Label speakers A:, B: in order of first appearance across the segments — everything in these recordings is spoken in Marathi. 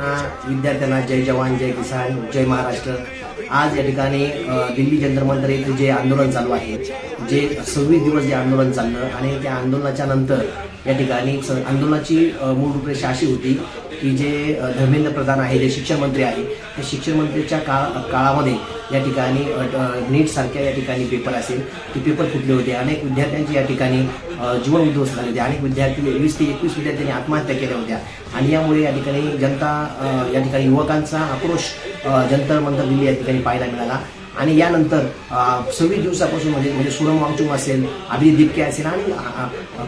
A: विद्यार्थ्यांना जय जवान जय किसान जय महाराष्ट्र। आज या ठिकाणी दिल्ली जंतर मंतर येथे जे आंदोलन चालू आहे, जे 26 दिवस जे आंदोलन चाललं आणि त्या आंदोलनाच्या नंतर या ठिकाणी आंदोलनाची मूळ रूपरेषा अशी होती की जे धर्मेंद्र प्रधान आहे, जे शिक्षण मंत्री आहे, त्या शिक्षण मंत्रीच्या काळामध्ये या ठिकाणी नीट सारख्या या ठिकाणी पेपर असेल ते पेपर फुटले होते। अनेक विद्यार्थ्यांची या ठिकाणी जीवन उद्ध्वस्त झाले होते। अनेक विद्यार्थी 20 ते 21 विद्यार्थ्यांनी आत्महत्या केल्या होत्या आणि यामुळे या ठिकाणी जनता या ठिकाणी युवकांचा आक्रोश जंतर मंतर दिल्ली या ठिकाणी पाहायला मिळाला। आणि यानंतर 26 दिवसापासून म्हणजे सुरम वांगचुक असेल, अभिजित दिपके असेल आणि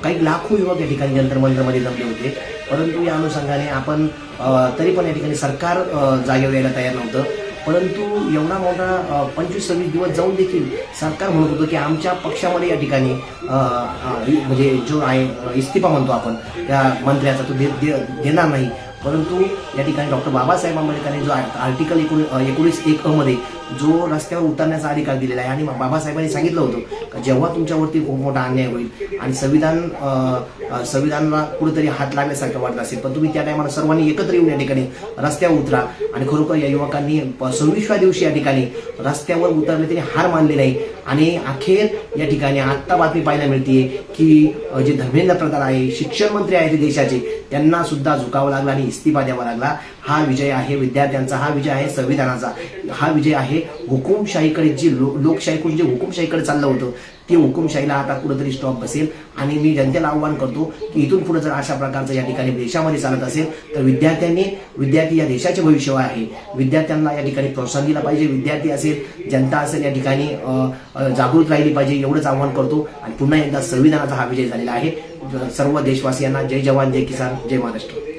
A: काही लाखो युवक या ठिकाणी जंतर मंतरमध्ये जमले होते। परंतु या अनुषंगाने आपण तरी पण या ठिकाणी सरकार जागेवर यायला तयार नव्हतं। परंतु एवढा मोठा 25-26 दिवस जाऊन देखील सरकार म्हणत होतं की आमच्या पक्षामध्ये या ठिकाणी म्हणजे जो आहे इस्तिफा म्हणतो आपण त्या मंत्र्याचा तो देणार नाही। परंतु या ठिकाणी डॉक्टर बाबासाहेब आंबेडकरांनी जो आर्टिकल 19(1) मध्ये जो रस्त्यावर उतरण्याचा अधिकार दिलेला आहे आणि बाबासाहेबांनी सांगितलं होतं की जेव्हा तुमच्यावरती खूप मोठा अन्याय होईल आणि संविधानाला कुठेतरी हात लागण्यासारखं वाटत असेल, पण तुम्ही त्या टायमाला सर्वांनी एकत्र येऊन या ठिकाणी रस्त्यावर उतरा। आणि खरोखर या युवकांनी 26व्या दिवशी या ठिकाणी रस्त्यावर उतरले, तरी हार मानले नाही आणि अखेर या ठिकाणी आत्ता बातमी पाहायला मिळते की जे धर्मेंद्र प्रधान आहे, शिक्षण मंत्री आहेत देशाचे, त्यांना सुद्धा झुकावं लागलं आणि इस्तिफा द्यावा लागला। हा विजय आहे विद्यार्थ्यांचा, हा विजय आहे संविधानाचा, हा विजय आहे हुकुमशाहीकडे जी लोकशाहीकडून जे हुकुमशाहीकडे चाललं होतं ते हुकुमशाहीला आता कुठेतरी स्टॉप बसेल। आणि मी जनतेला आव्हान करतो की इथून पुढे जर अशा प्रकारचं या ठिकाणी देशामध्ये चालत असेल तर विद्यार्थी या देशाचे भविष्य आहे। विद्यार्थ्यांना या ठिकाणी प्रोत्साहन दिलं पाहिजे। विद्यार्थी असेल, जनता असेल, या ठिकाणी जागृत राहिली पाहिजे एवढंच आव्हान करतो। आणि पुन्हा एकदा संविधानाचा हा विजय झालेला आहे। सर्व देशवासियांना जय जवान जय किसान जय महाराष्ट्र।